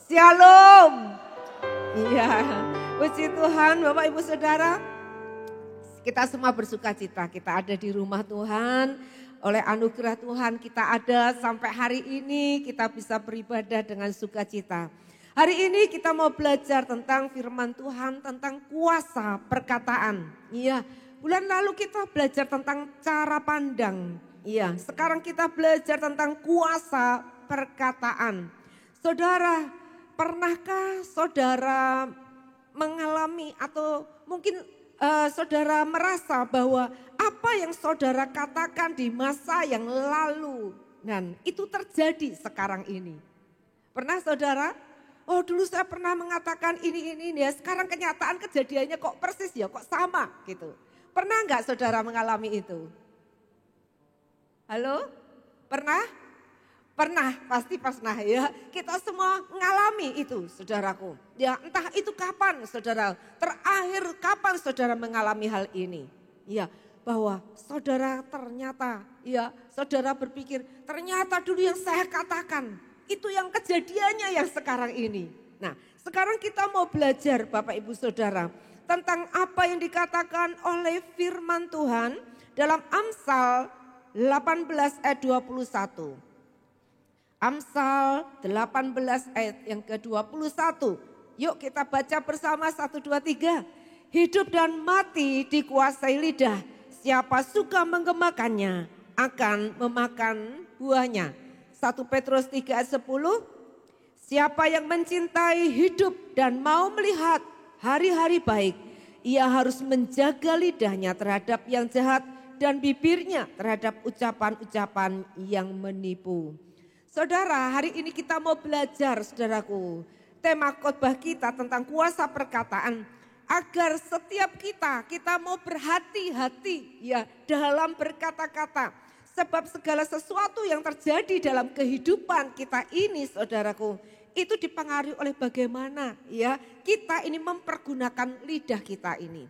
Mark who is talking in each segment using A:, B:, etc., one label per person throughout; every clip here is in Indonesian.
A: Shalom. Iya, puji Tuhan Bapak Ibu Saudara. Kita semua bersuka cita, kita ada di rumah Tuhan. Oleh anugerah Tuhan kita ada sampai hari ini kita bisa beribadah dengan sukacita. Hari ini kita mau belajar tentang firman Tuhan, tentang kuasa perkataan. Iya, bulan lalu kita belajar tentang cara pandang. Iya, sekarang kita belajar tentang kuasa perkataan. Saudara, pernahkah saudara mengalami atau mungkin saudara merasa bahwa apa yang saudara katakan di masa yang lalu dan itu terjadi sekarang ini? Pernah saudara? Oh dulu saya pernah mengatakan ini ya, sekarang kenyataan kejadiannya kok persis ya, kok sama gitu. Pernah enggak saudara mengalami itu? Halo? Pernah? Pernah, pasti pernah ya. Kita semua mengalami itu saudaraku. Ya entah itu kapan saudara, terakhir kapan saudara mengalami hal ini. Ya bahwa saudara ternyata, ya saudara berpikir ternyata dulu yang saya katakan itu yang kejadiannya yang sekarang ini. Nah sekarang kita mau belajar Bapak Ibu Saudara tentang apa yang dikatakan oleh firman Tuhan dalam Amsal 18 ayat 21. Amsal 18 ayat yang ke-21. Yuk kita baca bersama 1, 2, 3. Hidup dan mati dikuasai lidah. Siapa suka menggemakannya akan memakan buahnya. 1 Petrus 3 ayat 10. Siapa yang mencintai hidup dan mau melihat hari-hari baik. Ia harus menjaga lidahnya terhadap yang jahat dan bibirnya terhadap ucapan-ucapan yang menipu. Saudara, hari ini kita mau belajar saudaraku, tema khotbah kita tentang kuasa perkataan. Agar setiap kita mau berhati-hati ya dalam berkata-kata. Sebab segala sesuatu yang terjadi dalam kehidupan kita ini saudaraku, itu dipengaruhi oleh bagaimana ya kita ini mempergunakan lidah kita ini.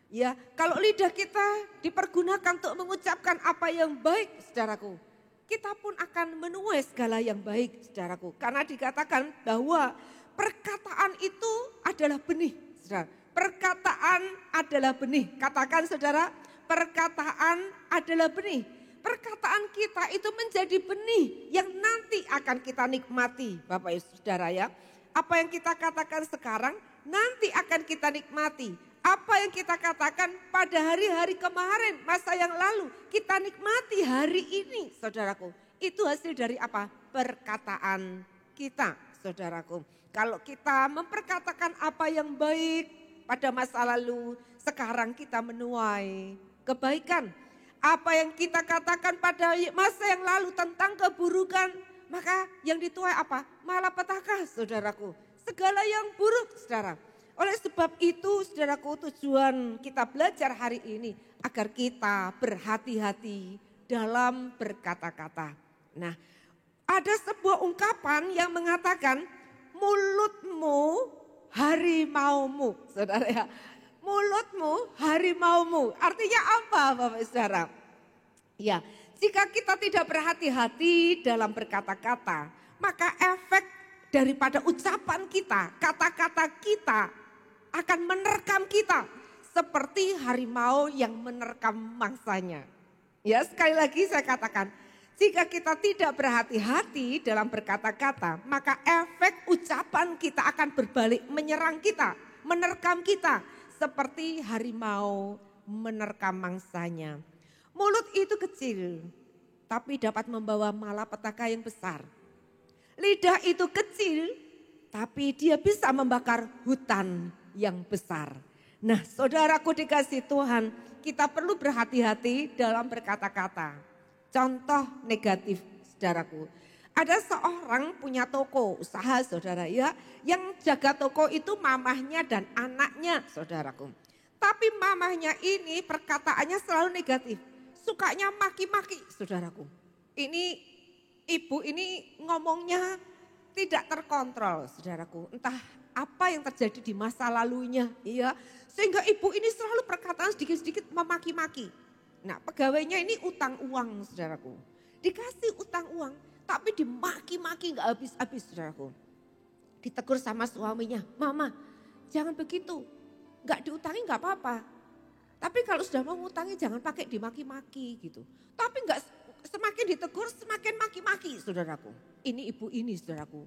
A: Ya, kalau lidah kita dipergunakan untuk mengucapkan apa yang baik saudaraku, kita pun akan menuai segala yang baik saudaraku. Karena dikatakan bahwa perkataan itu adalah benih. Saudara. Perkataan adalah benih. Katakan saudara, perkataan adalah benih. Perkataan kita itu menjadi benih yang nanti akan kita nikmati Bapak Ibu Saudara ya. Apa yang kita katakan sekarang nanti akan kita nikmati. Apa yang kita katakan pada hari-hari kemarin, masa yang lalu, kita nikmati hari ini, saudaraku. Itu hasil dari apa? Perkataan kita, saudaraku. Kalau kita memperkatakan apa yang baik pada masa lalu, sekarang kita menuai kebaikan. Apa yang kita katakan pada masa yang lalu tentang keburukan, maka yang dituai apa? Malapetaka, saudaraku. Segala yang buruk, saudara. Oleh sebab itu saudaraku, tujuan kita belajar hari ini agar kita berhati-hati dalam berkata-kata. Nah, ada sebuah ungkapan yang mengatakan mulutmu harimaumu. Saudara ya, mulutmu harimaumu. Artinya apa Bapak Saudara? Ya, jika kita tidak berhati-hati dalam berkata-kata, maka efek daripada ucapan kita, kata-kata kita akan menerkam kita seperti harimau yang menerkam mangsanya. Ya sekali lagi saya katakan, jika kita tidak berhati-hati dalam berkata-kata, maka efek ucapan kita akan berbalik menyerang kita, menerkam kita seperti harimau menerkam mangsanya. Mulut itu kecil, tapi dapat membawa malapetaka yang besar. Lidah itu kecil, tapi dia bisa membakar hutan yang besar. Nah saudaraku dikasih Tuhan, kita perlu berhati-hati dalam berkata-kata. Contoh negatif saudaraku. Ada seorang punya toko usaha saudara ya. Yang jaga toko itu mamahnya dan anaknya saudaraku. Tapi mamahnya ini perkataannya selalu negatif. Sukanya maki-maki saudaraku. Ini ibu ini ngomongnya tidak terkontrol saudaraku. Entah apa yang terjadi di masa lalunya, ya, sehingga ibu ini selalu perkataan sedikit-sedikit memaki-maki. Nah, pegawainya ini utang uang, saudaraku, dikasih utang uang, tapi dimaki-maki nggak habis-habis, saudaraku. Ditegur sama suaminya, "Mama, jangan begitu. Enggak diutangi enggak apa-apa. Tapi kalau sudah mau ngutangi jangan pakai dimaki-maki gitu." Tapi enggak, semakin ditegur semakin maki-maki saudaraku. Ini ibu ini saudaraku.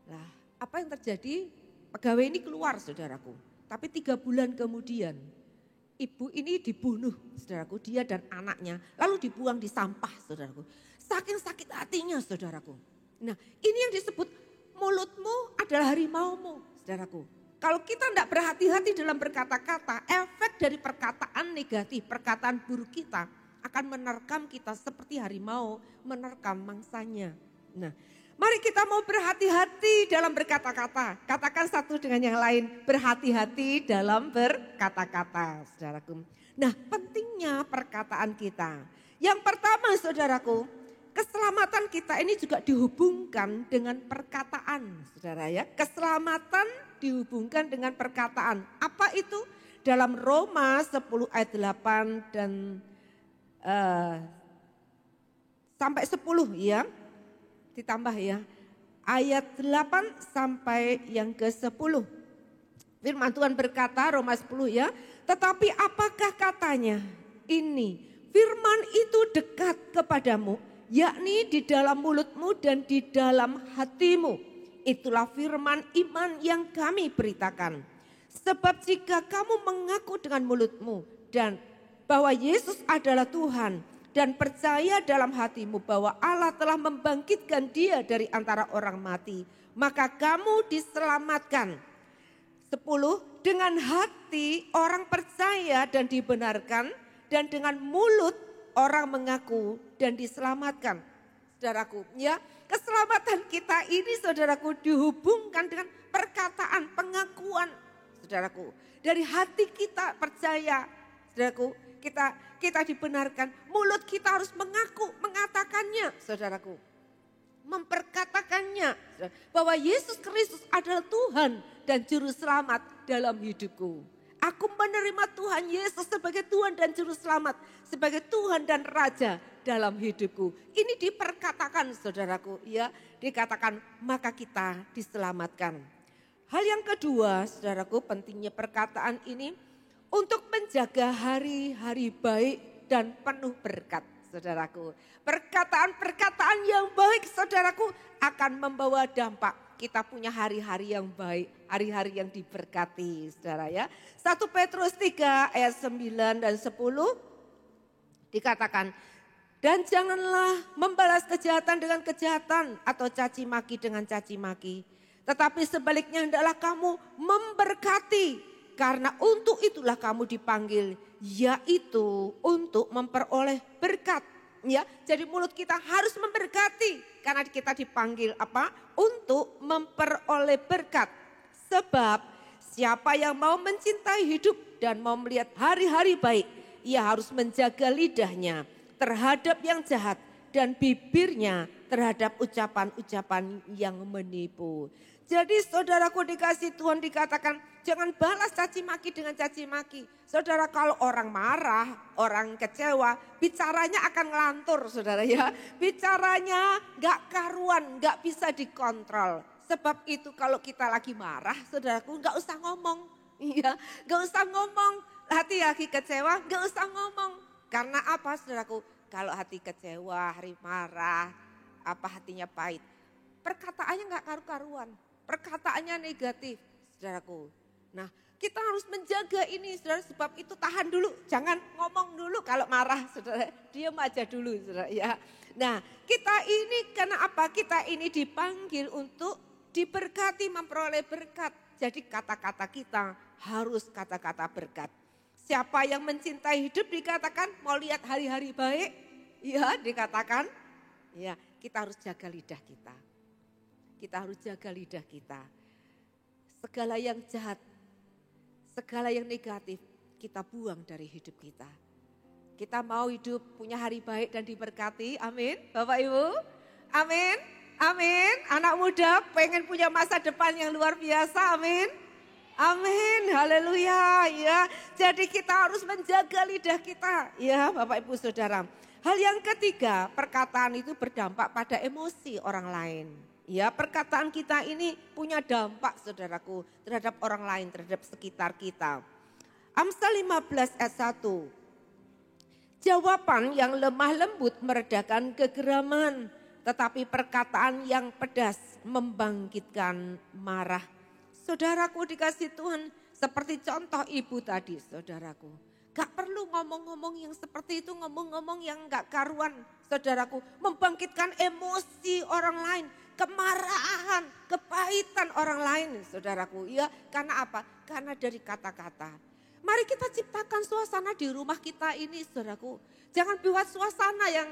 A: Lah apa yang terjadi? Pegawai ini keluar saudaraku. Tapi 3 bulan kemudian ibu ini dibunuh saudaraku, dia dan anaknya. Lalu dibuang di sampah saudaraku. Saking sakit hatinya saudaraku. Nah ini yang disebut mulutmu adalah harimaumu saudaraku. Kalau kita tidak berhati-hati dalam berkata-kata, efek dari perkataan negatif, perkataan buruk kita akan menerkam kita seperti harimau menerkam mangsanya. Nah, mari kita mau berhati-hati dalam berkata-kata. Katakan satu dengan yang lain, berhati-hati dalam berkata-kata, saudaraku. Nah, pentingnya perkataan kita. Yang pertama, saudaraku, keselamatan kita ini juga dihubungkan dengan perkataan, saudara ya. Keselamatan dihubungkan dengan perkataan. Apa itu? Dalam Roma 10 ayat 8 dan sampai 10 ya. Ditambah ya. Ayat 8 sampai yang ke-10. Firman Tuhan berkata Roma 10 ya. Tetapi apakah katanya? Ini firman itu dekat kepadamu, yakni di dalam mulutmu dan di dalam hatimu. Itulah firman iman yang kami beritakan. Sebab jika kamu mengaku dengan mulutmu dan bahwa Yesus adalah Tuhan dan percaya dalam hatimu bahwa Allah telah membangkitkan dia dari antara orang mati, maka kamu diselamatkan. 10. Dengan hati orang percaya dan dibenarkan, dan dengan mulut orang mengaku dan diselamatkan. Saudaraku, ya, keselamatan kita ini saudaraku dihubungkan dengan perkataan, pengakuan. Saudaraku, dari hati kita percaya, saudaraku, kita dibenarkan. Mulut kita harus mengaku, mengatakannya, saudaraku. Memperkatakannya bahwa Yesus Kristus adalah Tuhan dan Juru Selamat dalam hidupku. Aku menerima Tuhan Yesus sebagai Tuhan dan Juru Selamat, sebagai Tuhan dan Raja dalam hidupku. Ini diperkatakan saudaraku, ya, dikatakan maka kita diselamatkan. Hal yang kedua, saudaraku, pentingnya perkataan ini untuk menjaga hari-hari baik dan penuh berkat, saudaraku. Perkataan-perkataan yang baik, saudaraku, akan membawa dampak. Kita punya hari-hari yang baik, hari-hari yang diberkati, saudara ya. 1 Petrus 3 ayat 9 dan 10 dikatakan, dan janganlah membalas kejahatan dengan kejahatan atau caci maki dengan caci maki. Tetapi sebaliknya hendaklah kamu memberkati, karena untuk itulah kamu dipanggil, yaitu untuk memperoleh berkat. Ya, jadi mulut kita harus memberkati karena kita dipanggil apa? Untuk memperoleh berkat. Sebab siapa yang mau mencintai hidup dan mau melihat hari-hari baik, ia harus menjaga lidahnya terhadap yang jahat dan bibirnya terhadap ucapan-ucapan yang menipu. Jadi saudaraku dikasih Tuhan dikatakan jangan balas caci maki dengan caci maki. Saudara, kalau orang marah, orang kecewa, bicaranya akan ngelantur saudara ya. Bicaranya gak karuan, gak bisa dikontrol. Sebab itu kalau kita lagi marah saudaraku gak usah ngomong. Iya, gak usah ngomong. Hati lagi kecewa gak usah ngomong. Karena apa saudaraku? Kalau hati kecewa, hari marah, apa hatinya pahit. Perkataannya gak karu-karuan. Perkataannya negatif, saudaraku. Nah, kita harus menjaga ini, saudara. Sebab itu tahan dulu, jangan ngomong dulu kalau marah, saudara. Diam aja dulu, saudara. Ya. Nah, kita ini karena apa? Kita ini dipanggil untuk diberkati, memperoleh berkat. Jadi kata-kata kita harus kata-kata berkat. Siapa yang mencintai hidup dikatakan mau lihat hari-hari baik, ya dikatakan, ya kita harus jaga lidah kita. Kita harus jaga lidah kita. Segala yang jahat, segala yang negatif kita buang dari hidup kita. Kita mau hidup punya hari baik dan diberkati. Amin. Bapak Ibu. Amin. Amin. Anak muda pengen punya masa depan yang luar biasa. Amin. Amin. Haleluya. Ya. Jadi kita harus menjaga lidah kita. Ya Bapak Ibu Saudara. Hal yang ketiga, perkataan itu berdampak pada emosi orang lain. Ya, perkataan kita ini punya dampak saudaraku terhadap orang lain, terhadap sekitar kita. Amsal 15 ayat 1. Jawaban yang lemah lembut meredakan kegeraman, tetapi perkataan yang pedas membangkitkan marah. Saudaraku dikasih Tuhan, seperti contoh ibu tadi saudaraku. Gak perlu ngomong-ngomong yang seperti itu, ngomong-ngomong yang gak karuan saudaraku. Membangkitkan emosi orang lain, kemarahan, kepahitan orang lain saudaraku. Ya, karena apa? Karena dari kata-kata. Mari kita ciptakan suasana di rumah kita ini saudaraku. Jangan buat suasana yang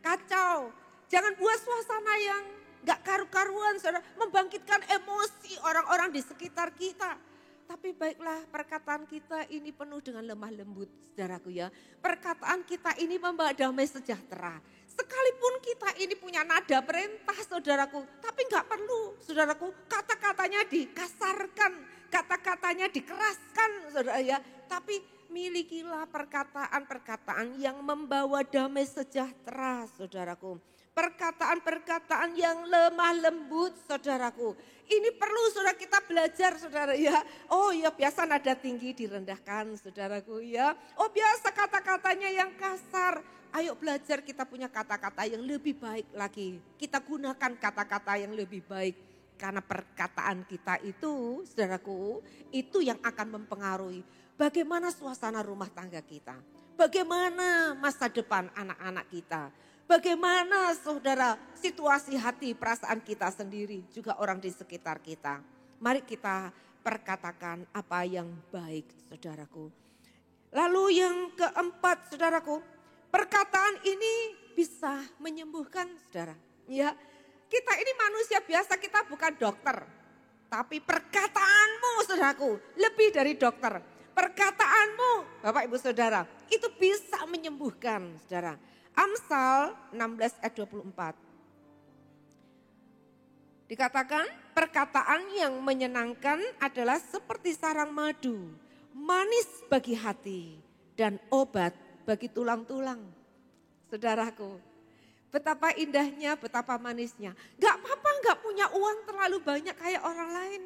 A: kacau. Jangan buat suasana yang gak karu-karuan saudara. Membangkitkan emosi orang-orang di sekitar kita. Tapi baiklah perkataan kita ini penuh dengan lemah lembut saudaraku ya. Perkataan kita ini membawa damai sejahtera. Sekalipun kita ini punya nada perintah saudaraku. Tapi gak perlu saudaraku kata-katanya dikasarkan. Kata-katanya dikeraskan saudara ya. Tapi milikilah perkataan-perkataan yang membawa damai sejahtera saudaraku. Perkataan-perkataan yang lemah lembut saudaraku. Ini perlu saudara kita belajar saudara ya. Oh ya biasa nada tinggi direndahkan saudaraku ya. Oh biasa kata-katanya yang kasar. Ayo belajar kita punya kata-kata yang lebih baik lagi. Kita gunakan kata-kata yang lebih baik. Karena perkataan kita itu saudaraku itu yang akan mempengaruhi bagaimana suasana rumah tangga kita. Bagaimana masa depan anak-anak kita. Bagaimana saudara situasi hati perasaan kita sendiri juga orang di sekitar kita. Mari kita perkatakan apa yang baik saudaraku. Lalu yang keempat saudaraku, perkataan ini bisa menyembuhkan saudara. Ya, kita ini manusia biasa, kita bukan dokter. Tapi perkataanmu saudaraku lebih dari dokter. Perkataanmu Bapak Ibu Saudara itu bisa menyembuhkan saudara. Amsal 16 ayat 24. Dikatakan perkataan yang menyenangkan adalah seperti sarang madu. Manis bagi hati dan obat bagi tulang-tulang. Saudaraku, betapa indahnya, betapa manisnya. Gak apa-apa gak punya uang terlalu banyak kayak orang lain.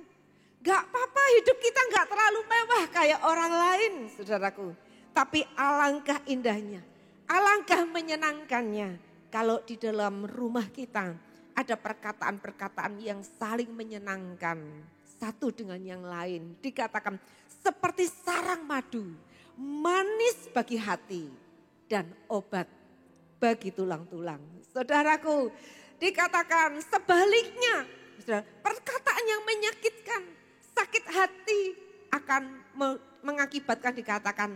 A: Gak apa-apa hidup kita gak terlalu mewah kayak orang lain saudaraku. Tapi alangkah indahnya, alangkah menyenangkannya kalau di dalam rumah kita ada perkataan-perkataan yang saling menyenangkan satu dengan yang lain. Dikatakan seperti sarang madu, manis bagi hati dan obat bagi tulang-tulang. Saudaraku, dikatakan sebaliknya, perkataan yang menyakitkan, sakit hati akan mengakibatkan dikatakan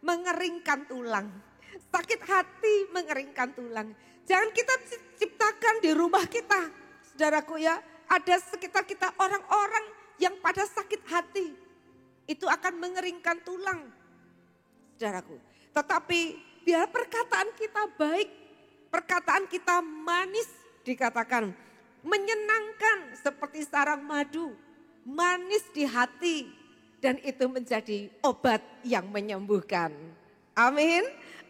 A: mengeringkan tulang. Sakit hati mengeringkan tulang. Jangan kita ciptakan di rumah kita, saudaraku ya, ada sekitar kita orang-orang yang pada sakit hati. Itu akan mengeringkan tulang, saudaraku. Tetapi biar perkataan kita baik, perkataan kita manis, dikatakan menyenangkan seperti sarang madu, manis di hati, dan itu menjadi obat yang menyembuhkan. Amin,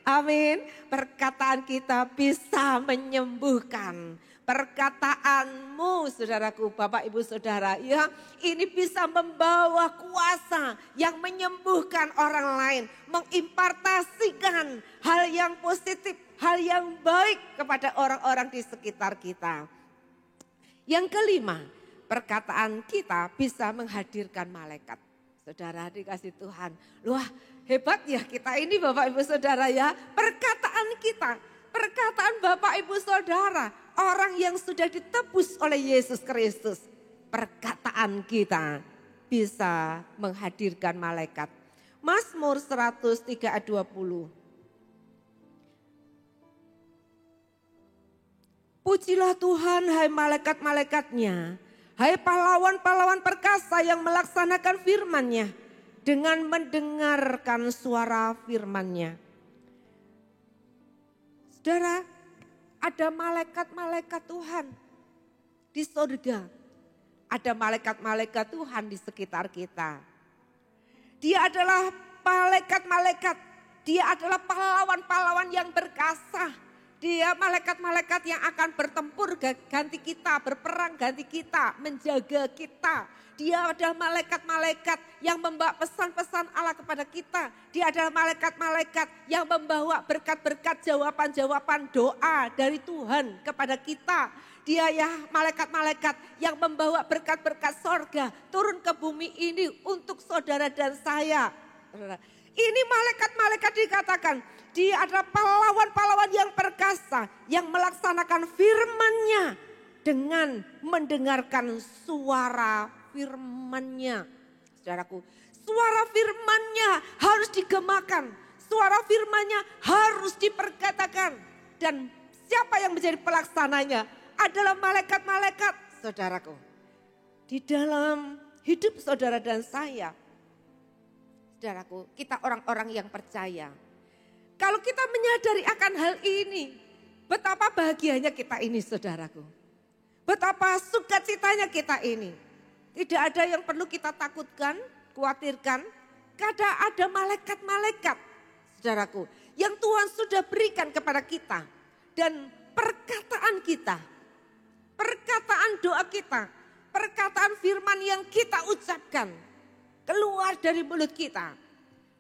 A: amin. Perkataan kita bisa menyembuhkan. Perkataanmu saudaraku, Bapak Ibu Saudara, ya, ini bisa membawa kuasa yang menyembuhkan orang lain, mengimpartasikan hal yang positif, hal yang baik kepada orang-orang di sekitar kita. Yang kelima, perkataan kita bisa menghadirkan malaikat. Saudara dikasih Tuhan, wah hebat ya kita ini Bapak Ibu Saudara ya, perkataan kita, perkataan Bapak Ibu Saudara, orang yang sudah ditebus oleh Yesus Kristus, perkataan kita bisa menghadirkan malaikat. Mazmur 103 ayat 20. Pujilah Tuhan hai malaikat-malaikatnya, hai pahlawan-pahlawan perkasa yang melaksanakan firman-Nya dengan mendengarkan suara firman-Nya. Saudara, ada malaikat-malaikat Tuhan di surga. Ada malaikat-malaikat Tuhan di sekitar kita. Dia adalah malaikat-malaikat. Dia adalah pahlawan-pahlawan yang berkasa. Dia malaikat-malaikat yang akan bertempur ganti kita, berperang ganti kita, menjaga kita. Dia adalah malaikat-malaikat yang membawa pesan-pesan Allah kepada kita. Dia adalah malaikat-malaikat yang membawa berkat-berkat jawaban-jawaban doa dari Tuhan kepada kita. Dia ya malaikat-malaikat yang membawa berkat-berkat sorga turun ke bumi ini untuk saudara dan saya. Ini malaikat-malaikat dikatakan dia adalah pahlawan-pahlawan yang perkasa yang melaksanakan firman-Nya dengan mendengarkan suara firman-Nya. Saudaraku, suara firman-Nya harus digemakan, suara firman-Nya harus diperkatakan. Dan siapa yang menjadi pelaksananya adalah malaikat-malaikat, saudaraku. Di dalam hidup saudara dan saya, saudaraku, kita orang-orang yang percaya. Kalau kita menyadari akan hal ini, betapa bahagianya kita ini, saudaraku. Betapa sukacitanya kita ini. Tidak ada yang perlu kita takutkan, khawatirkan. Karena ada malaikat-malaikat, saudaraku, yang Tuhan sudah berikan kepada kita. Dan perkataan kita, perkataan doa kita, perkataan firman yang kita ucapkan keluar dari mulut kita.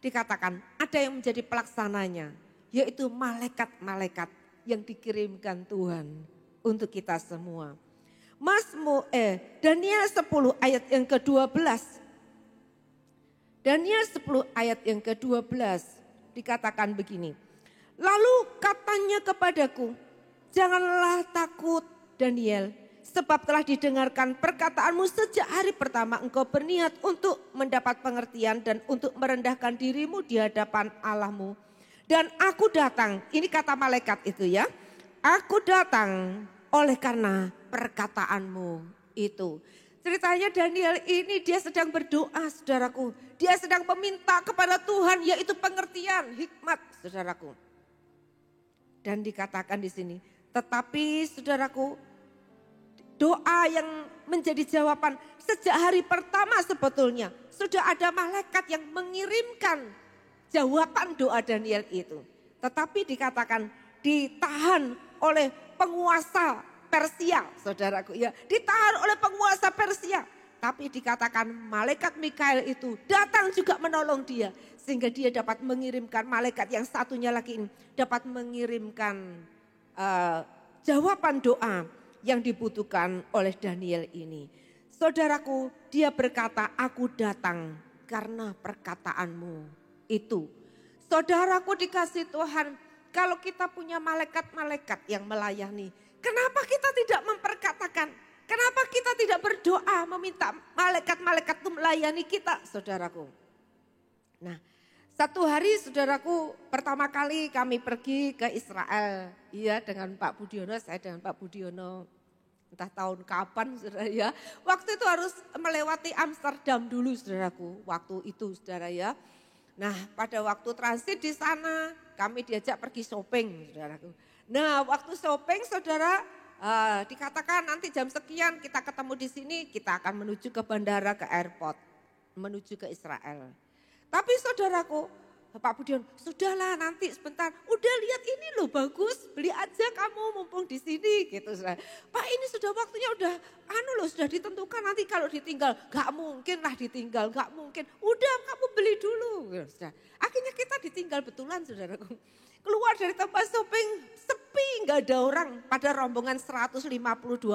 A: Dikatakan ada yang menjadi pelaksananya, yaitu malaikat-malaikat yang dikirimkan Tuhan untuk kita semua. Daniel 10 ayat yang ke-12. Daniel 10 ayat yang ke-12 dikatakan begini. Lalu katanya kepadaku, janganlah takut Daniel, sebab telah didengarkan perkataanmu sejak hari pertama engkau berniat untuk mendapat pengertian dan untuk merendahkan dirimu di hadapan Allahmu. Dan aku datang, ini kata malaikat itu ya. Aku datang oleh karena perkataanmu itu. Ceritanya Daniel ini dia sedang berdoa, saudaraku. Dia sedang meminta kepada Tuhan yaitu pengertian, hikmat, saudaraku. Dan dikatakan di sini, tetapi saudaraku, doa yang menjadi jawaban sejak hari pertama sebetulnya. Sudah ada malaikat yang mengirimkan jawaban doa Daniel itu. Tetapi dikatakan ditahan oleh penguasa Persia, saudaraku ya. Ditahan oleh penguasa Persia. Tapi dikatakan malaikat Mikael itu datang juga menolong dia. Sehingga dia dapat mengirimkan malaikat yang satunya lagi ini. Dapat mengirimkan jawaban doa yang dibutuhkan oleh Daniel ini. Saudaraku, dia berkata, aku datang karena perkataanmu itu. Saudaraku dikasih Tuhan, kalau kita punya malaikat-malaikat yang melayani, kenapa kita tidak memperkatakan? Kenapa kita tidak berdoa meminta malaikat-malaikat itu melayani kita, saudaraku? Nah, satu hari saudaraku, pertama kali kami pergi ke Israel, iya dengan Pak Budiono, saya dengan Pak Budiono, entah tahun kapan saudara ya. Waktu itu harus melewati Amsterdam dulu saudaraku, waktu itu saudara ya. Nah pada waktu transit di sana kami diajak pergi shopping saudaraku. Nah waktu shopping saudara dikatakan nanti jam sekian kita ketemu di sini, kita akan menuju ke bandara, ke airport, menuju ke Israel. Tapi saudaraku, Pak Budion, sudahlah nanti sebentar. Udah lihat ini loh bagus, beli aja kamu mumpung di sini gitu. Pak ini sudah waktunya udah sudah ditentukan nanti kalau ditinggal. Gak mungkin lah ditinggal, gak mungkin. Udah kamu beli dulu. Gitu, akhirnya kita ditinggal betulan saudaraku. Keluar dari tempat shopping sepi, gak ada orang. Pada rombongan 152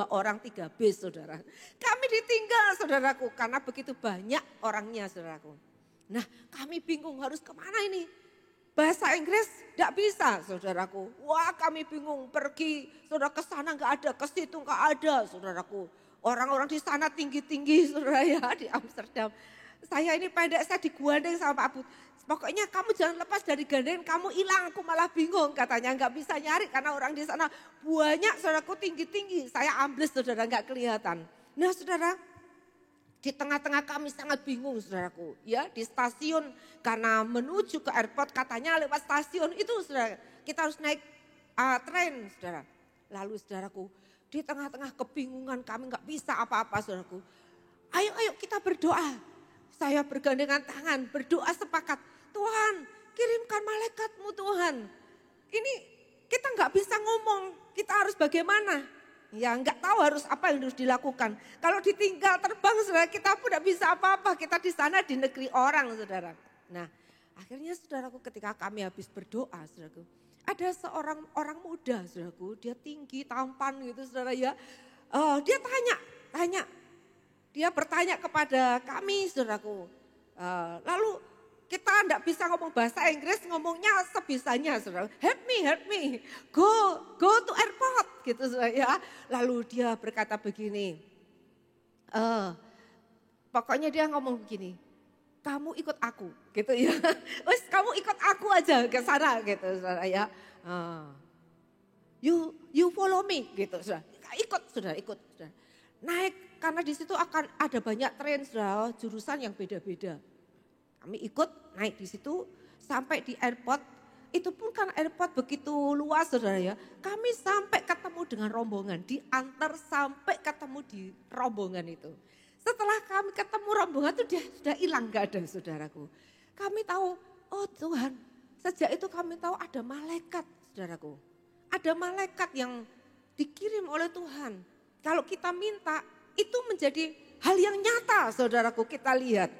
A: orang 3 bis saudara. Kami ditinggal saudaraku karena begitu banyak orangnya saudaraku. Nah kami bingung harus kemana ini. Bahasa Inggris tidak bisa saudaraku. Wah kami bingung pergi saudara ke sana nggak ada, ke situ nggak ada saudaraku. Orang-orang di sana tinggi-tinggi saudara ya di Amsterdam. Saya ini pendek, saya digandeng sama Pak Bud. Pokoknya kamu jangan lepas dari gandengan, kamu hilang. Aku malah bingung katanya nggak bisa nyari karena orang di sana banyak saudaraku tinggi-tinggi. Saya ambles saudara nggak kelihatan. Nah saudara. Di tengah-tengah kami sangat bingung saudaraku. Ya di stasiun karena menuju ke airport katanya lewat stasiun itu saudara. Kita harus naik tren saudara. Lalu saudaraku di tengah-tengah kebingungan kami gak bisa apa-apa saudaraku. Ayo kita berdoa. Saya bergandengan tangan berdoa sepakat. Tuhan kirimkan malaikatmu Tuhan. Ini kita nggak bisa ngomong, kita harus bagaimana? Ya nggak tahu harus apa yang harus dilakukan. Kalau ditinggal terbang saudara, kita pun nggak bisa apa-apa. Kita di sana di negeri orang saudara. Nah akhirnya saudaraku ketika kami habis berdoa saudaraku. Ada seorang orang muda saudaraku, dia tinggi, tampan gitu saudara ya. Dia dia bertanya kepada kami saudaraku. Lalu kita enggak bisa ngomong bahasa Inggris, ngomongnya sebisanya saudara. Help me, go to airport gitu saudara ya. Lalu dia berkata begini, pokoknya dia ngomong begini, kamu ikut aku gitu ya. Wes kamu ikut aku aja ke sana gitu saudara ya. You follow me gitu saudara. Ikut saudara. Naik karena di situ akan ada banyak tren saudara, jurusan yang beda-beda. Kami ikut naik di situ sampai di airport. Itu pun kan airport begitu luas saudara ya. Kami sampai ketemu dengan rombongan, diantar sampai ketemu di rombongan itu. Setelah kami ketemu rombongan itu dia sudah hilang, gak ada saudaraku. Kami tahu, oh Tuhan, sejak itu kami tahu ada malaikat saudaraku. Ada malaikat yang dikirim oleh Tuhan. Kalau kita minta, itu menjadi hal yang nyata saudaraku, kita lihat.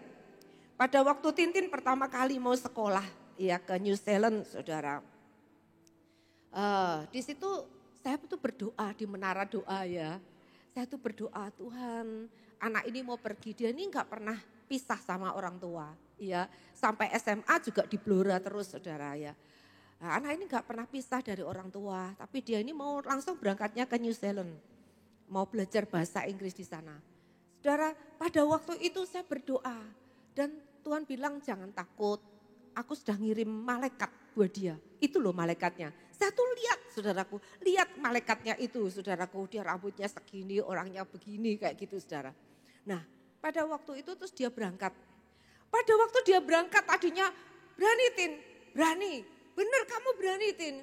A: Pada waktu Tintin pertama kali mau sekolah ya ke New Zealand saudara. Di situ saya tuh berdoa di menara doa ya. Saya tuh berdoa, Tuhan anak ini mau pergi, dia ini gak pernah pisah sama orang tua. Ya, sampai SMA juga di Blora terus saudara ya. Nah, anak ini gak pernah pisah dari orang tua, tapi dia ini mau langsung berangkatnya ke New Zealand. Mau belajar bahasa Inggris di sana. Saudara, pada waktu itu saya berdoa dan Tuhan bilang jangan takut, aku sudah ngirim malaikat buat dia. Itu loh malaikatnya. Saya tuh lihat saudaraku, lihat malaikatnya itu saudaraku. Dia rambutnya segini, orangnya begini kayak gitu saudara. Nah pada waktu itu terus dia berangkat. Pada waktu dia berangkat tadinya berani Tin, berani. Bener kamu berani Tin,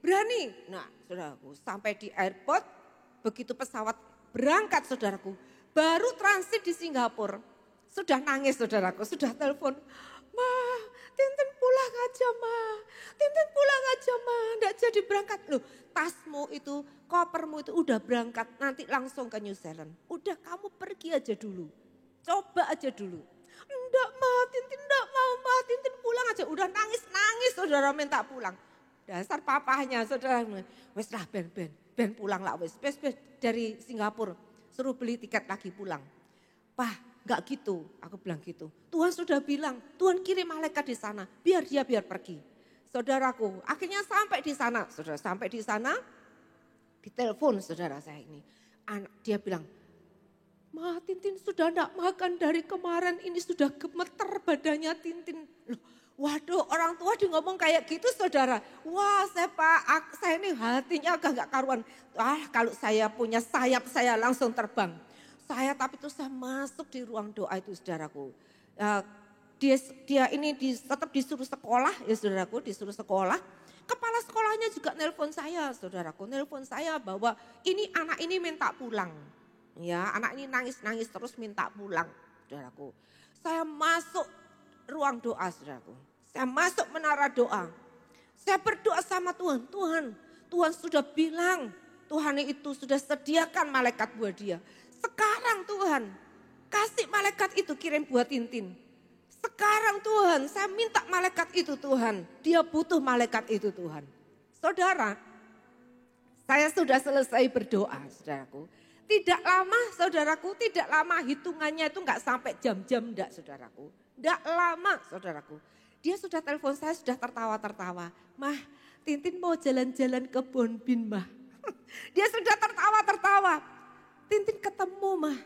A: berani. Nah saudaraku sampai di airport, begitu pesawat berangkat saudaraku. Baru transit di Singapura. Sudah nangis saudaraku, sudah telepon. Ma, Tintin pulang aja ma, Tintin pulang aja ma, enggak jadi berangkat. Loh tasmu itu, kopermu itu udah berangkat, nanti langsung ke New Zealand. Udah kamu pergi aja dulu, coba aja dulu. Enggak ma, Tintin enggak mau ma, Tintin pulang aja. Udah nangis saudara minta pulang. Dasar papahnya saudara, wes lah Ben pulang lah wes dari Singapura. Suruh beli tiket lagi pulang. Pah, enggak gitu, aku bilang gitu. Tuhan sudah bilang, Tuhan kirim malaikat di sana, biar pergi. Saudaraku, akhirnya sampai di sana, saudara sampai di sana, ditelepon saudara saya ini. Dia bilang, Ma Tintin sudah enggak makan dari kemarin, ini sudah gemeter badannya Tintin. Loh, waduh orang tua di ngomong kayak gitu saudara. Wah saya ini hatinya agak gak karuan. Kalau saya punya sayap saya langsung terbang. Tapi saya masuk di ruang doa itu saudaraku. Dia ini tetap disuruh sekolah ya saudaraku, disuruh sekolah. Kepala sekolahnya juga nelpon saya saudaraku, nelpon saya bahwa ini anak ini minta pulang. Ya anak ini nangis terus minta pulang saudaraku. Saya masuk ruang doa saudaraku. Saya masuk menara doa. Saya berdoa sama Tuhan, Tuhan sudah bilang, Tuhan itu sudah sediakan malaikat buat dia. Sekarang Tuhan, kasih malaikat itu kirim buat Tintin. Sekarang Tuhan, saya minta malaikat itu Tuhan. Dia butuh malaikat itu Tuhan. Saudara, saya sudah selesai berdoa saudaraku. Tidak lama saudaraku, tidak lama hitungannya itu enggak sampai jam-jam enggak saudaraku. Enggak lama saudaraku. Dia sudah telepon saya sudah tertawa-tertawa. Mah, Tintin mau jalan-jalan ke Bonbin mah. Dia sudah tertawa-tertawa. Tintin ketemu mah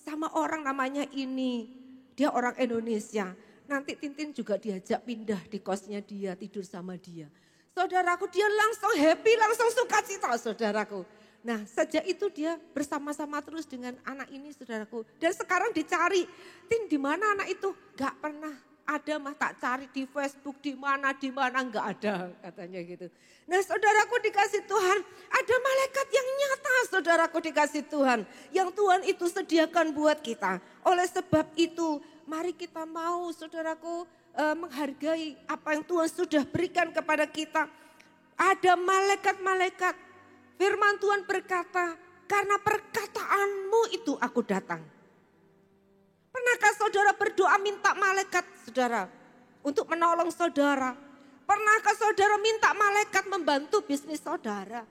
A: sama orang namanya ini. Dia orang Indonesia. Nanti Tintin juga diajak pindah di kosnya dia, tidur sama dia. Saudaraku dia langsung happy, langsung sukacita saudaraku. Nah sejak itu dia bersama-sama terus dengan anak ini saudaraku. Dan sekarang dicari, Tin di mana anak itu? Gak pernah ada mah tak cari di Facebook di mana gak ada katanya gitu. Nah saudaraku dikasih Tuhan, ada malaikat yang nyata saudaraku dikasih Tuhan. Yang Tuhan itu sediakan buat kita. Oleh sebab itu mari kita mau saudaraku menghargai apa yang Tuhan sudah berikan kepada kita. Ada malaikat-malaikat. Firman Tuhan berkata, karena perkataanmu itu aku datang. Pernahkah saudara berdoa minta malaikat saudara untuk menolong saudara? Pernahkah saudara minta malaikat membantu bisnis saudara?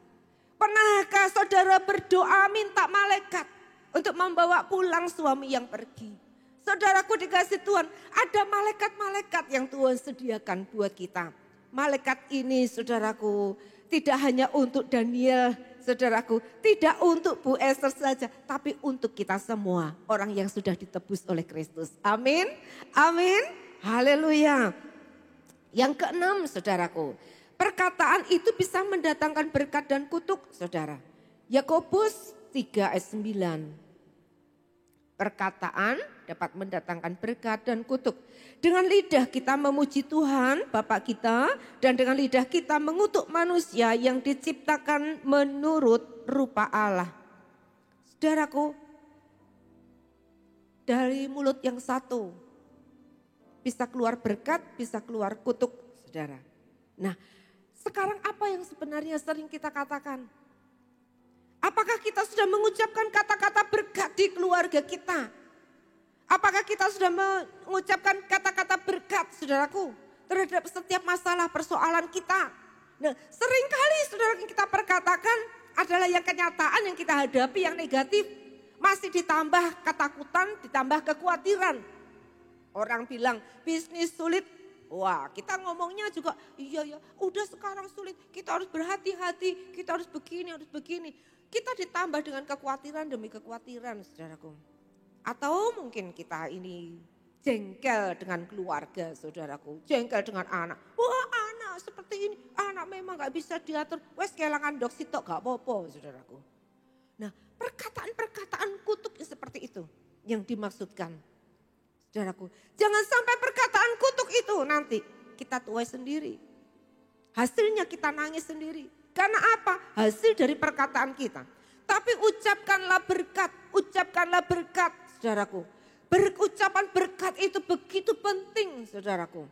A: Pernahkah saudara berdoa minta malaikat untuk membawa pulang suami yang pergi? Saudaraku dikasih Tuhan, ada malaikat-malaikat yang Tuhan sediakan buat kita. Malaikat ini saudaraku tidak hanya untuk Daniel, saudaraku, tidak untuk Bu Esther saja, tapi untuk kita semua, orang yang sudah ditebus oleh Kristus. Amin, amin, haleluya. Yang keenam saudaraku, perkataan itu bisa mendatangkan berkat dan kutuk saudara. Yakobus 3 ayat 9. Perkataan dapat mendatangkan berkat dan kutuk. Dengan lidah kita memuji Tuhan Bapa kita, dan dengan lidah kita mengutuk manusia yang diciptakan menurut rupa Allah. Saudaraku, dari mulut yang satu bisa keluar berkat, bisa keluar kutuk, saudara. Nah, sekarang apa yang sebenarnya sering kita katakan? Apakah kita sudah mengucapkan kata-kata berkat di keluarga kita? Apakah kita sudah mengucapkan kata-kata berkat, saudaraku, terhadap setiap masalah persoalan kita? Nah, seringkali saudara yang kita perkatakan adalah yang kenyataan yang kita hadapi yang negatif. Masih ditambah ketakutan, ditambah kekhawatiran. Orang bilang bisnis sulit. Wah, kita ngomongnya juga iya ya, udah sekarang sulit. Kita harus berhati-hati, kita harus begini, harus begini. Kita ditambah dengan kekhawatiran demi kekhawatiran, saudaraku. Atau mungkin kita ini jengkel dengan keluarga, saudaraku. Jengkel dengan anak. Wah, anak seperti ini, anak memang gak bisa diatur. Wes kelangan dok sitok gak apa-apa, saudaraku. Nah, perkataan-perkataan kutuk seperti itu yang dimaksudkan. Saudaraku, jangan sampai perkataan kutuk itu nanti kita tuai sendiri. Hasilnya kita nangis sendiri. Karena apa? Hasil dari perkataan kita. Tapi ucapkanlah berkat, saudaraku. Berucapan berkat itu begitu penting, saudaraku.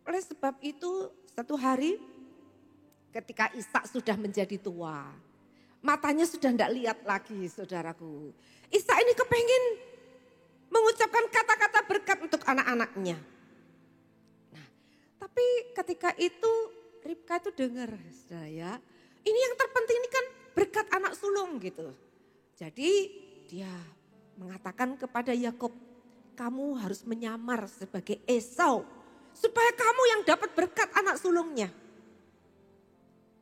A: Oleh sebab itu, satu hari ketika Ishak sudah menjadi tua, matanya sudah tidak lihat lagi, saudaraku. Ishak ini kepengen mengucapkan kata-kata berkat untuk anak-anaknya. Nah, tapi ketika itu Ribka itu dengar, saudara ya, ini yang terpenting ini kan berkat anak sulung gitu. Jadi dia mengatakan kepada Yakub, kamu harus menyamar sebagai Esau supaya kamu yang dapat berkat anak sulungnya.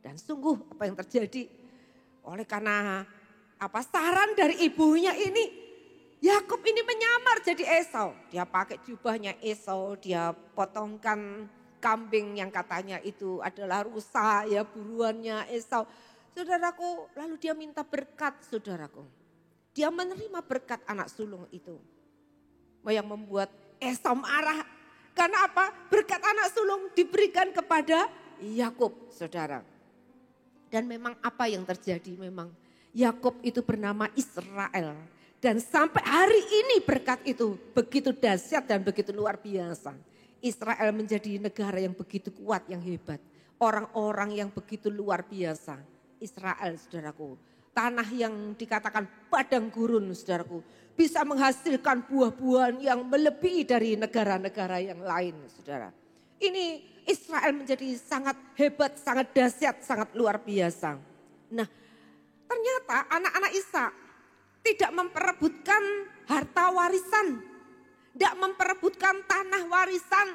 A: Dan sungguh apa yang terjadi? Oleh karena saran dari ibunya ini, Yakub ini menyamar jadi Esau. Dia pakai jubahnya Esau, dia potongkan kambing yang katanya itu adalah rusa ya buruannya Esau. Saudaraku, lalu dia minta berkat, saudaraku. Dia menerima berkat anak sulung itu. Yang membuat Esau marah. Karena apa? Berkat anak sulung diberikan kepada Yakub, saudara. Dan memang apa yang terjadi? Memang Yakub itu bernama Israel. Dan sampai hari ini berkat itu begitu dahsyat dan begitu luar biasa. Israel menjadi negara yang begitu kuat, yang hebat. Orang-orang yang begitu luar biasa. Israel, saudaraku. Tanah yang dikatakan padang gurun, saudaraku. Bisa menghasilkan buah-buahan yang melebihi dari negara-negara yang lain, saudara. Ini Israel menjadi sangat hebat, sangat dahsyat, sangat luar biasa. Nah, ternyata anak-anak Ishak tidak memperebutkan harta warisan. Tidak memperebutkan tanah warisan.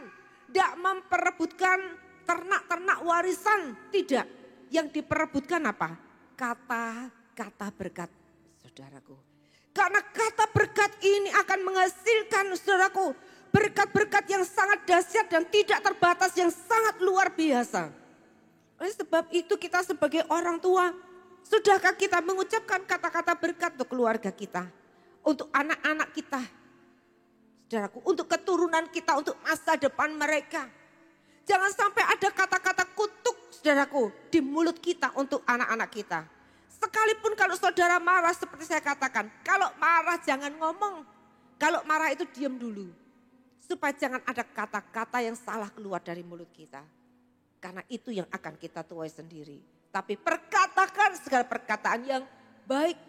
A: Tidak memperebutkan ternak-ternak warisan. Tidak. Yang diperebutkan apa? Kata-kata berkat, saudaraku. Karena kata berkat ini akan menghasilkan, saudaraku, berkat-berkat yang sangat dahsyat dan tidak terbatas, yang sangat luar biasa. Oleh sebab itu kita sebagai orang tua, sudahkah kita mengucapkan kata-kata berkat untuk keluarga kita? Untuk anak-anak kita? Saudaraku, untuk keturunan kita, untuk masa depan mereka. Jangan sampai ada kata-kata kutuk, saudaraku, di mulut kita untuk anak-anak kita. Sekalipun kalau saudara marah seperti saya katakan, kalau marah jangan ngomong. Kalau marah itu diam dulu. Supaya jangan ada kata-kata yang salah keluar dari mulut kita. Karena itu yang akan kita tuai sendiri. Tapi perkatakan segala perkataan yang baik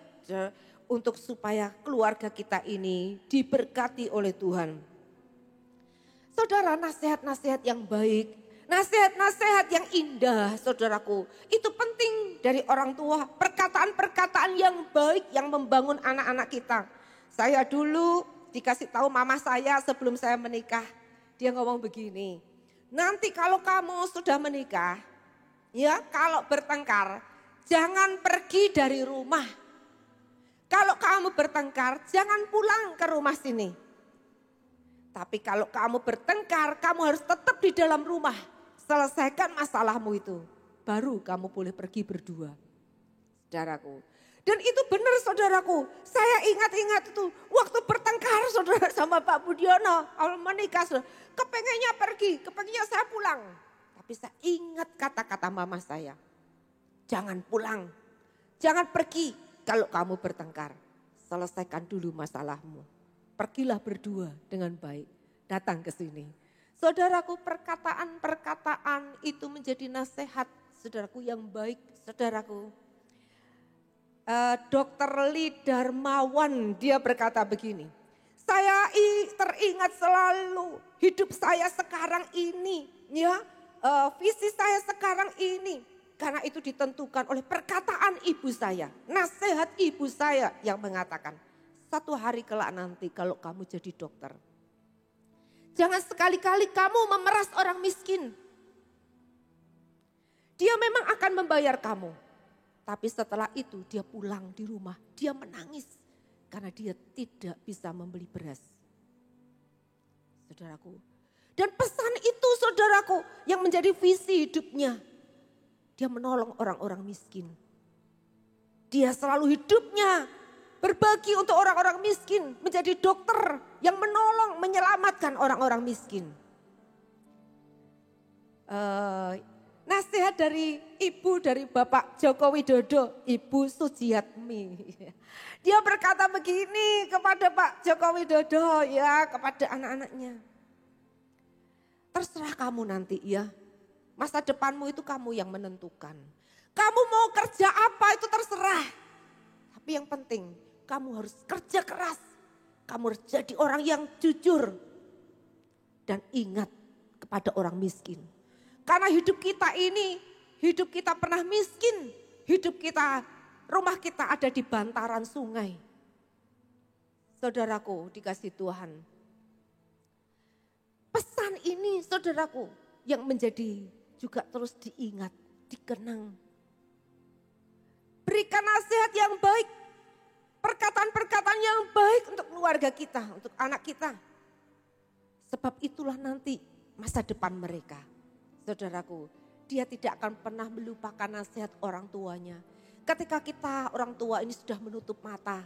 A: untuk supaya keluarga kita ini diberkati oleh Tuhan. Saudara, nasihat-nasihat yang baik, nasihat-nasihat yang indah, saudaraku, itu penting dari orang tua. Perkataan-perkataan yang baik yang membangun anak-anak kita. Saya dulu dikasih tahu mama saya sebelum saya menikah, dia ngomong begini, nanti kalau kamu sudah menikah, ya kalau bertengkar, jangan pergi dari rumah. Kalau kamu bertengkar, jangan pulang ke rumah sini. Tapi kalau kamu bertengkar, kamu harus tetap di dalam rumah. Selesaikan masalahmu itu. Baru kamu boleh pergi berdua. Saudaraku. Dan itu benar saudaraku. Saya ingat-ingat itu. Waktu bertengkar saudara sama Pak Budiono. Awal menikah. Kepengennya pergi, kepengennya saya pulang. Tapi saya ingat kata-kata mama saya. Jangan pulang. Jangan pergi. Kalau kamu bertengkar, selesaikan dulu masalahmu. Pergilah berdua dengan baik, datang ke sini. Saudaraku, perkataan-perkataan itu menjadi nasihat saudaraku yang baik. Saudaraku, Dr. Lee Darmawan dia berkata begini, saya teringat selalu hidup saya sekarang ini, ya visi saya sekarang ini. Karena itu ditentukan oleh perkataan ibu saya. Nasihat ibu saya yang mengatakan. Satu hari kelak nanti kalau kamu jadi dokter. Jangan sekali-kali kamu memeras orang miskin. Dia memang akan membayar kamu. Tapi setelah itu dia pulang di rumah. Dia menangis. Karena dia tidak bisa membeli beras. Saudaraku. Dan pesan itu saudaraku yang menjadi visi hidupnya. Dia menolong orang-orang miskin. Dia selalu hidupnya berbagi untuk orang-orang miskin. Menjadi dokter yang menolong, menyelamatkan orang-orang miskin. Nasihat dari ibu dari Bapak Joko Widodo, Ibu Sujiatmi. Dia berkata begini kepada Pak Joko Widodo ya, kepada anak-anaknya. Terserah kamu nanti ya. Masa depanmu itu kamu yang menentukan. Kamu mau kerja apa itu terserah. Tapi yang penting kamu harus kerja keras. Kamu harus jadi orang yang jujur. Dan ingat kepada orang miskin. Karena hidup kita ini, hidup kita pernah miskin. Hidup kita, rumah kita ada di bantaran sungai. Saudaraku dikasih Tuhan. Pesan ini saudaraku yang menjadi juga terus diingat, dikenang. Berikan nasihat yang baik, perkataan-perkataan yang baik untuk keluarga kita, untuk anak kita. Sebab itulah nanti masa depan mereka. Saudaraku, dia tidak akan pernah melupakan nasihat orang tuanya. Ketika kita orang tua ini sudah menutup mata,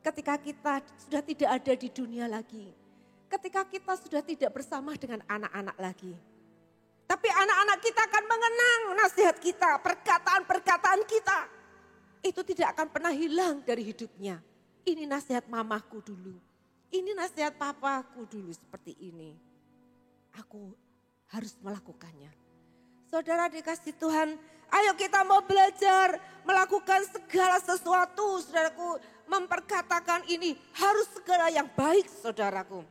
A: ketika kita sudah tidak ada di dunia lagi, ketika kita sudah tidak bersama dengan anak-anak lagi. Tapi anak-anak kita akan mengenang nasihat kita, perkataan-perkataan kita. Itu tidak akan pernah hilang dari hidupnya. Ini nasihat mamaku dulu. Ini nasihat papaku dulu seperti ini. Aku harus melakukannya. Saudara dikasih Tuhan, ayo kita mau belajar melakukan segala sesuatu. Saudaraku memperkatakan ini harus segala yang baik saudaraku.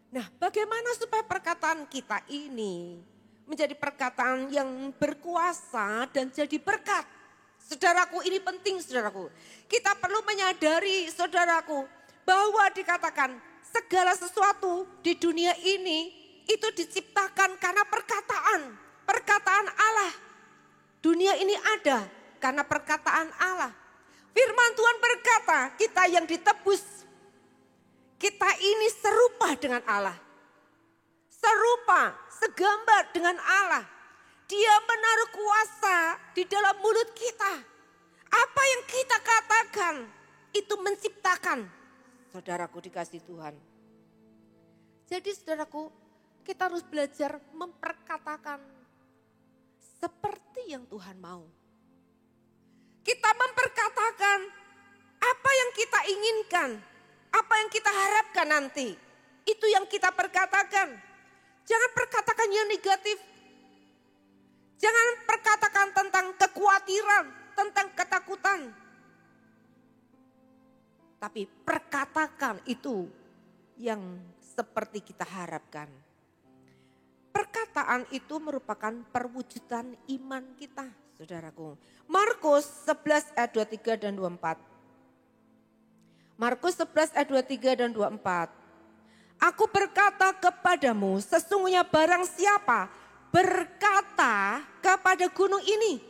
A: Nah bagaimana supaya perkataan kita ini menjadi perkataan yang berkuasa dan jadi berkat. Saudaraku ini penting saudaraku. Kita perlu menyadari saudaraku bahwa dikatakan segala sesuatu di dunia ini itu diciptakan karena perkataan Allah. Dunia ini ada karena perkataan Allah. Firman Tuhan berkata kita yang ditebus, kita ini serupa dengan Allah. Serupa, segambar dengan Allah. Dia menaruh kuasa di dalam mulut kita. Apa yang kita katakan itu menciptakan. Saudaraku dikasih Tuhan. Jadi saudaraku kita harus belajar memperkatakan seperti yang Tuhan mau. Kita memperkatakan apa yang kita inginkan. Apa yang kita harapkan nanti. Itu yang kita perkatakan. Jangan perkatakan yang negatif. Jangan perkatakan tentang kekhawatiran, tentang ketakutan. Tapi perkatakan itu yang seperti kita harapkan. Perkataan itu merupakan perwujudan iman kita, saudaraku. Markus 11 ayat 23 dan 24. Markus 11 ayat 23 dan 24. Aku berkata kepadamu, sesungguhnya barang siapa berkata kepada gunung ini.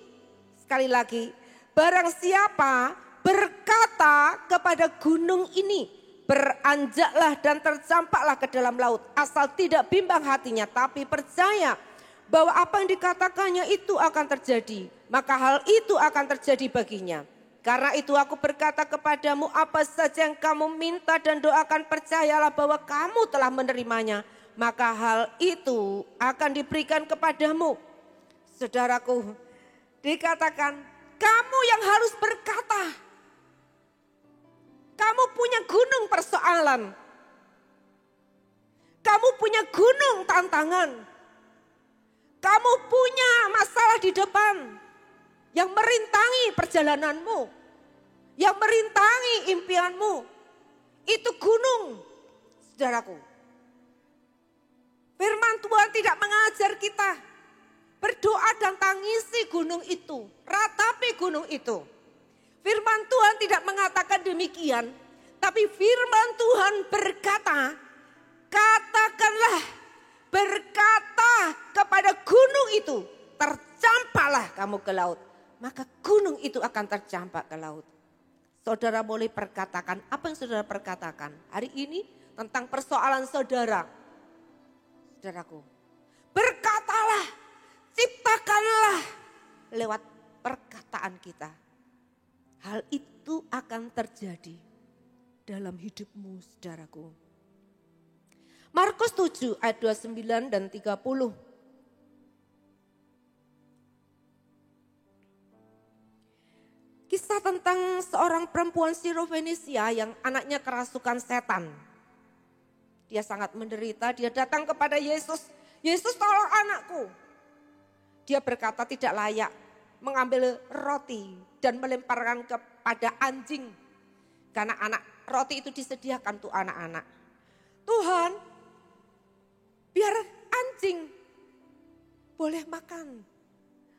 A: Sekali lagi, barang siapa berkata kepada gunung ini, beranjaklah dan tercampaklah ke dalam laut, asal tidak bimbang hatinya, tapi percaya bahwa apa yang dikatakannya itu akan terjadi, maka hal itu akan terjadi baginya. Karena itu aku berkata kepadamu, apa saja yang kamu minta dan doakan, percayalah bahwa kamu telah menerimanya, maka hal itu akan diberikan kepadamu. Saudaraku, dikatakan kamu yang harus berkata. Kamu punya gunung persoalan. Kamu punya gunung tantangan. Kamu punya masalah di depan yang merintangi perjalananmu, yang merintangi impianmu. Itu gunung, saudaraku. Firman Tuhan tidak mengajar kita berdoa dan tangisi gunung itu, ratapi gunung itu. Firman Tuhan tidak mengatakan demikian, tapi firman Tuhan berkata, katakanlah, berkata kepada gunung itu, tercampaklah kamu ke laut. Maka gunung itu akan tercampak ke laut. Saudara boleh perkatakan apa yang saudara perkatakan hari ini tentang persoalan saudara. Saudaraku, berkatalah, ciptakanlah lewat perkataan kita. Hal itu akan terjadi dalam hidupmu, saudaraku. Markus 7 ayat 29 dan 30. Kisah tentang seorang perempuan Sirofenisia yang anaknya kerasukan setan. Dia sangat menderita, dia datang kepada Yesus. Yesus, tolong anakku. Dia berkata tidak layak mengambil roti dan melemparkan kepada anjing. Karena roti itu disediakan untuk anak-anak. Tuhan, biar anjing boleh makan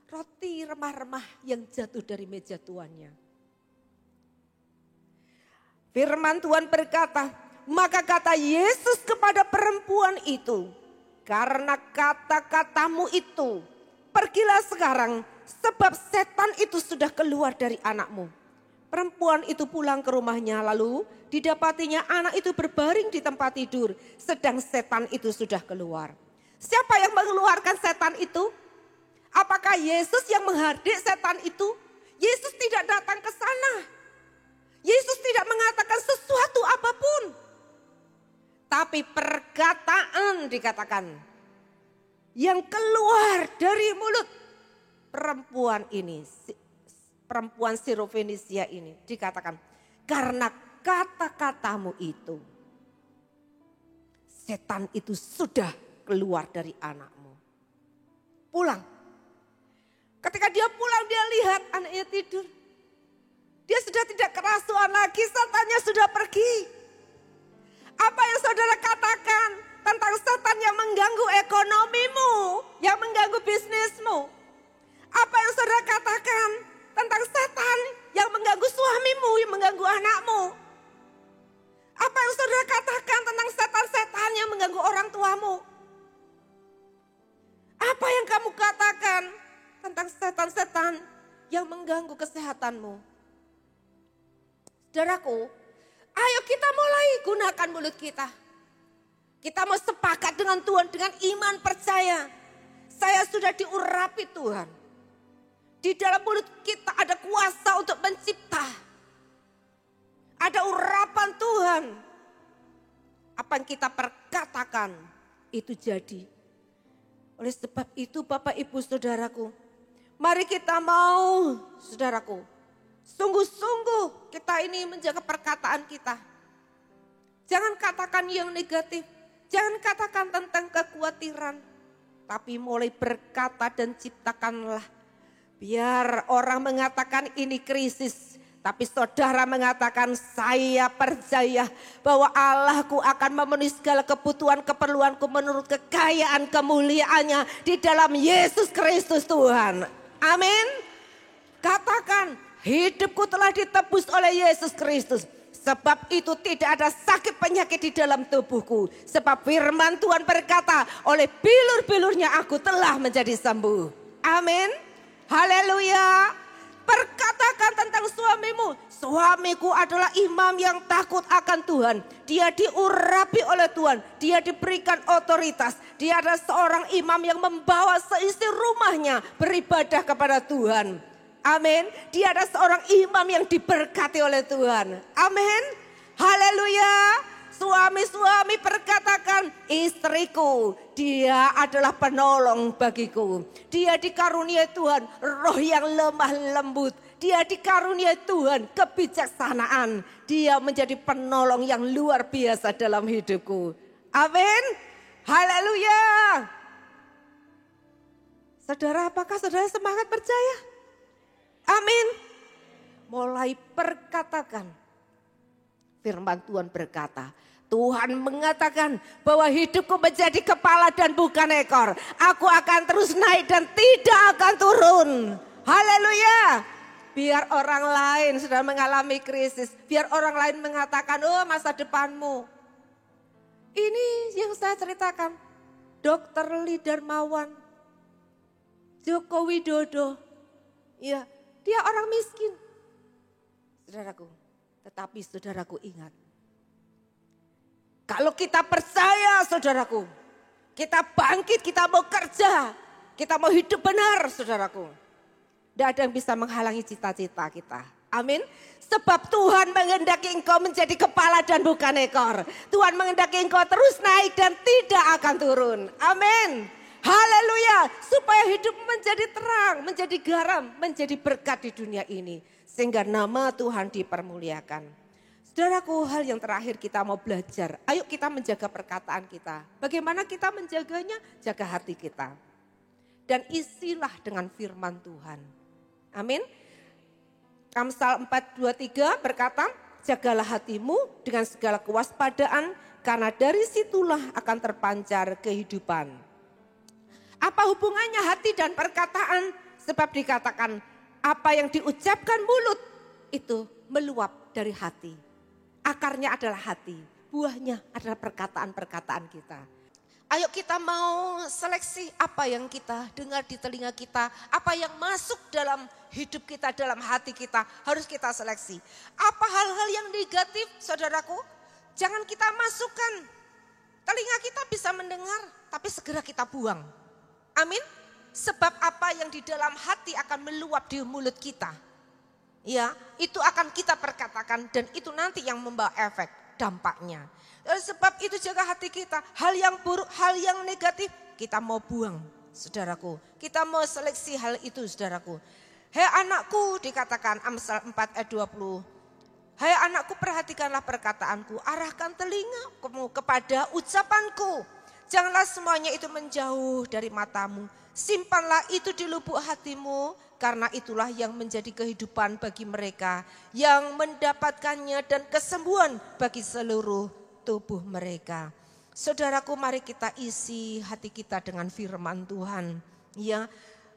A: roti remah-remah yang jatuh dari meja tuannya. Firman Tuhan berkata, maka kata Yesus kepada perempuan itu, karena kata-katamu itu, pergilah sekarang, sebab setan itu sudah keluar dari anakmu. Perempuan itu pulang ke rumahnya, lalu didapatinya anak itu berbaring di tempat tidur, sedang setan itu sudah keluar. Siapa yang mengeluarkan setan itu? Apakah Yesus yang menghardik setan itu? Yesus tidak datang ke sana. Yesus tidak mengatakan sesuatu apapun. Tapi perkataan dikatakan yang keluar dari mulut perempuan ini, perempuan Sirofenisia ini, dikatakan karena kata-katamu itu, setan itu sudah keluar dari anakmu. Pulang. Ketika dia pulang, dia lihat anaknya tidur. Dia sudah tidak kerasukan lagi, setannya sudah pergi. Apa yang saudara katakan tentang setan yang mengganggu ekonomimu, yang mengganggu bisnismu? Apa yang saudara katakan tentang setan yang mengganggu suamimu, yang mengganggu anakmu? Apa yang saudara katakan tentang setan-setan yang mengganggu orang tuamu? Apa yang kamu katakan tentang setan-setan yang mengganggu kesehatanmu? Saudaraku, ayo kita mulai gunakan mulut kita. Kita mau sepakat dengan Tuhan dengan iman percaya. Saya sudah diurapi Tuhan. Di dalam mulut kita ada kuasa untuk mencipta. Ada urapan Tuhan. Apa yang kita perkatakan itu jadi. Oleh sebab itu Bapak Ibu Saudaraku, mari kita mau saudaraku, sungguh-sungguh kita ini menjaga perkataan kita. Jangan katakan yang negatif, jangan katakan tentang kekhawatiran. tapi mulai berkata dan ciptakanlah. Biar orang mengatakan ini krisis, tapi saudara mengatakan saya percaya bahwa Allahku akan memenuhi segala kebutuhan keperluanku menurut kekayaan kemuliaannya di dalam Yesus Kristus Tuhan. Amin. Katakan, hidupku telah ditebus oleh Yesus Kristus. Sebab itu tidak ada sakit penyakit di dalam tubuhku. Sebab firman Tuhan berkata, oleh bilur-bilurnya aku telah menjadi sembuh. Amin. Haleluya. Perkatakan tentang suamimu. Suamiku adalah imam yang takut akan Tuhan. Dia diurapi oleh Tuhan. Dia diberikan otoritas. Dia adalah seorang imam yang membawa seisi rumahnya beribadah kepada Tuhan. Amin. Dia adalah seorang imam yang diberkati oleh Tuhan. Amin. Haleluya. Suami-suami perkatakan, istriku, dia adalah penolong bagiku. Dia dikaruniai Tuhan roh yang lemah lembut. Dia dikaruniai Tuhan kebijaksanaan. Dia menjadi penolong yang luar biasa dalam hidupku. Amin. Haleluya. Saudara, apakah saudara semangat percaya? Amin. Mulai perkatakan. Firman Tuhan berkata, Tuhan mengatakan bahwa hidupku menjadi kepala dan bukan ekor. Aku akan terus naik dan tidak akan turun. Haleluya. Biar orang lain sudah mengalami krisis. Biar orang lain mengatakan, oh masa depanmu. Ini yang saya ceritakan. Dr. Lee Darmawan, Joko Widodo. Ya, dia orang miskin. Saudaraku, tetapi saudaraku ingat. Kalau kita percaya saudaraku, kita bangkit, kita mau kerja, kita mau hidup benar saudaraku. Tidak ada yang bisa menghalangi cita-cita kita. Amin. Sebab Tuhan menghendaki engkau menjadi kepala dan bukan ekor. Tuhan menghendaki engkau terus naik dan tidak akan turun. Amin. Haleluya. Supaya hidup menjadi terang, menjadi garam, menjadi berkat di dunia ini. Sehingga nama Tuhan dipermuliakan. Saudaraku, hal yang terakhir kita mau belajar. Ayo kita menjaga perkataan kita. Bagaimana kita menjaganya? Jaga hati kita. Dan isilah dengan firman Tuhan. Amin. Amsal 4:23 berkata, jagalah hatimu dengan segala kewaspadaan, karena dari situlah akan terpancar kehidupan. Apa hubungannya hati dan perkataan? Sebab dikatakan, apa yang diucapkan mulut itu meluap dari hati. Akarnya adalah hati, buahnya adalah perkataan-perkataan kita. Ayo kita mau seleksi apa yang kita dengar di telinga kita, apa yang masuk dalam hidup kita, dalam hati kita, harus kita seleksi. Apa hal-hal yang negatif, saudaraku, jangan kita masukkan. Telinga kita bisa mendengar, tapi segera kita buang. Amin. Sebab apa yang di dalam hati akan meluap di mulut kita. Ya, itu akan kita perkatakan dan itu nanti yang membawa efek, dampaknya. Sebab itu jaga hati kita. Hal yang buruk, hal yang negatif kita mau buang, saudaraku. Kita mau seleksi hal itu, saudaraku. Hei anakku, dikatakan Amsal 4:20. Hei anakku, perhatikanlah perkataanku, arahkan telingamu kepada ucapanku. Janganlah semuanya itu menjauh dari matamu. Simpanlah itu di lubuk hatimu, karena itulah yang menjadi kehidupan bagi mereka yang mendapatkannya dan kesembuhan bagi seluruh tubuh mereka. Saudaraku, mari kita isi hati kita dengan firman Tuhan. Ya,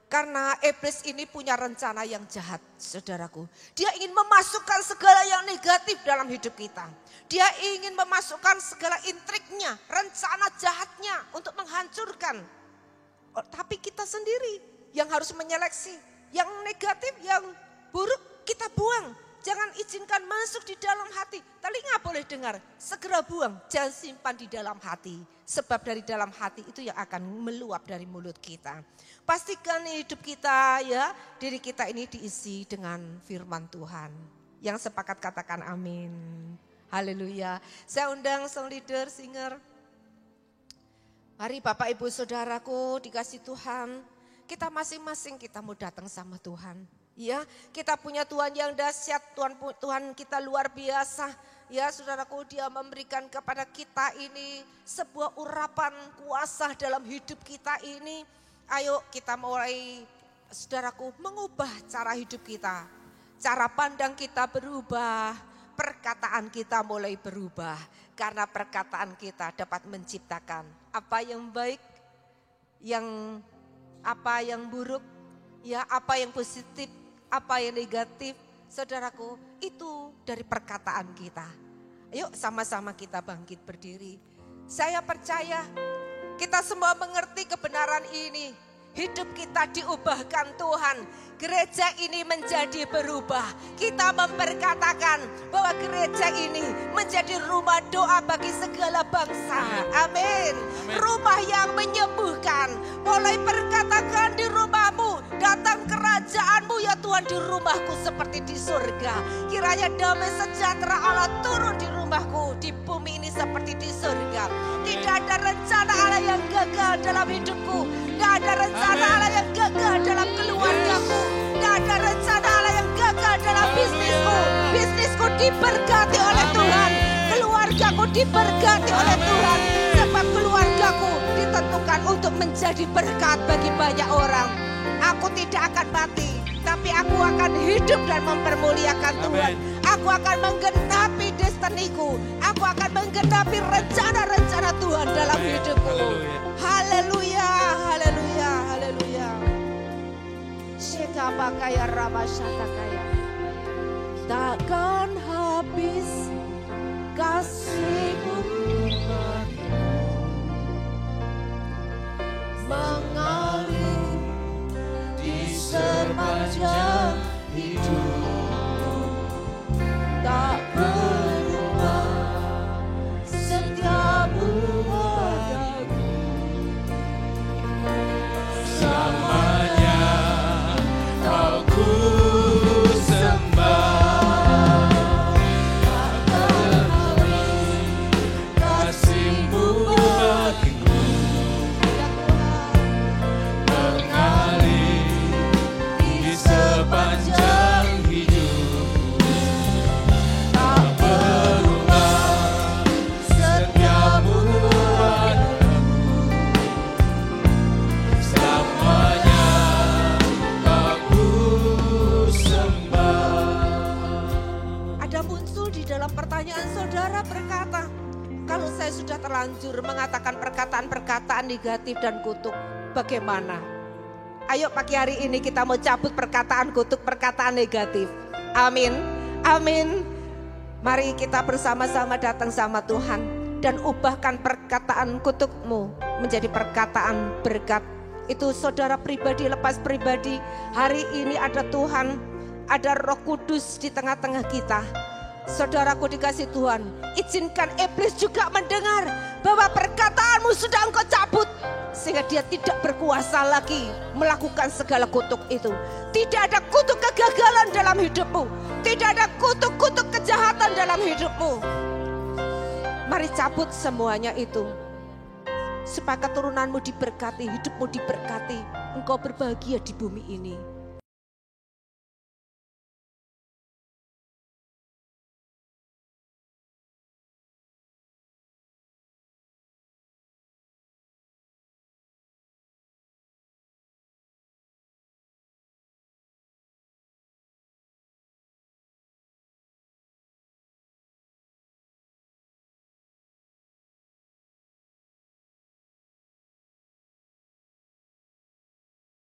A: karena iblis ini punya rencana yang jahat, saudaraku. Dia ingin memasukkan segala yang negatif dalam hidup kita. Dia ingin memasukkan segala intriknya, rencana jahatnya untuk menghancurkan. Tapi kita sendiri yang harus menyeleksi. Yang negatif, yang buruk kita buang. Jangan izinkan masuk di dalam hati. Telinga boleh dengar, segera buang. Jangan simpan di dalam hati. Sebab dari dalam hati itu yang akan meluap dari mulut kita. Pastikan hidup kita, ya, diri kita ini diisi dengan firman Tuhan. Yang sepakat katakan amin. Haleluya. Saya undang song leader, singer. Mari Bapak Ibu Saudaraku dikasih Tuhan. Kita masing-masing kita mau datang sama Tuhan. Ya, kita punya Tuhan yang dahsyat, Tuhan kita luar biasa. Ya saudaraku, dia memberikan kepada kita ini sebuah urapan kuasa dalam hidup kita ini. Ayo kita mulai saudaraku mengubah cara hidup kita. Cara pandang kita berubah, perkataan kita mulai berubah. Karena perkataan kita dapat menciptakan apa yang baik, apa yang buruk, ya apa yang positif, apa yang negatif. Saudaraku, itu dari perkataan kita. Ayo sama-sama kita bangkit berdiri. Saya percaya kita semua mengerti kebenaran ini. Hidup kita diubahkan Tuhan. Gereja ini menjadi berubah. Kita memperkatakan bahwa gereja ini menjadi rumah doa bagi segala bangsa. Amin. Rumah yang menyembuhkan. Mulai perkatakan di rumahmu, datang kerajaanmu ya Tuhan di rumahku seperti di surga. Kiranya damai sejahtera Allah turun di rumahku, di bumi ini seperti di surga. Tidak ada rencana Allah yang gagal dalam hidupku. Tidak ada rencana Allah yang gagal dalam keluargaku. Tidak ada rencana Allah yang gagal dalam bisnisku. Bisnisku diberkati oleh Tuhan. Keluargaku diberkati oleh Tuhan. Sebab keluargaku ditentukan untuk menjadi berkat bagi banyak orang. Aku tidak akan mati, tapi aku akan hidup dan mempermuliakan Tuhan. Aku akan menggenapi destiniku. Aku akan menggenapi rencana-rencana Tuhan dalam hidupku. Haleluya, haleluya, haleluya. Shekabakaya Ramashatakaya. Takkan habis kasih-Mu mengalir di sepanjang hidup. Tak berubah setiamu padaku.
B: Selamanya kau ku sembah. Takkan habis kasih-Mu bagiku. Mengalir di sepanjang hidupku. Tak berubah setiamu padaku. Selamanya kau ku sembah.
A: Ada muncul di dalam pertanyaan saudara berkata, kalau saya sudah terlanjur mengatakan perkataan-perkataan negatif dan kutuk, bagaimana? Ayo pagi hari ini kita mau cabut perkataan kutuk, perkataan negatif. Amin, amin. Mari kita bersama-sama datang sama Tuhan dan ubahkan perkataan kutukmu menjadi perkataan berkat. Itu saudara pribadi lepas pribadi. Hari ini ada Tuhan, ada Roh Kudus di tengah-tengah kita. Saudaraku dikasih Tuhan, izinkan iblis juga mendengar bahwa perkataanmu sudah engkau cabut, sehingga dia tidak berkuasa lagi melakukan segala kutuk itu. Tidak ada kutuk kegagalan dalam hidupmu. Tidak ada kutuk-kutuk kejahatan dalam hidupmu. Mari cabut semuanya itu, supaya keturunanmu diberkati, hidupmu diberkati, engkau berbahagia di bumi ini.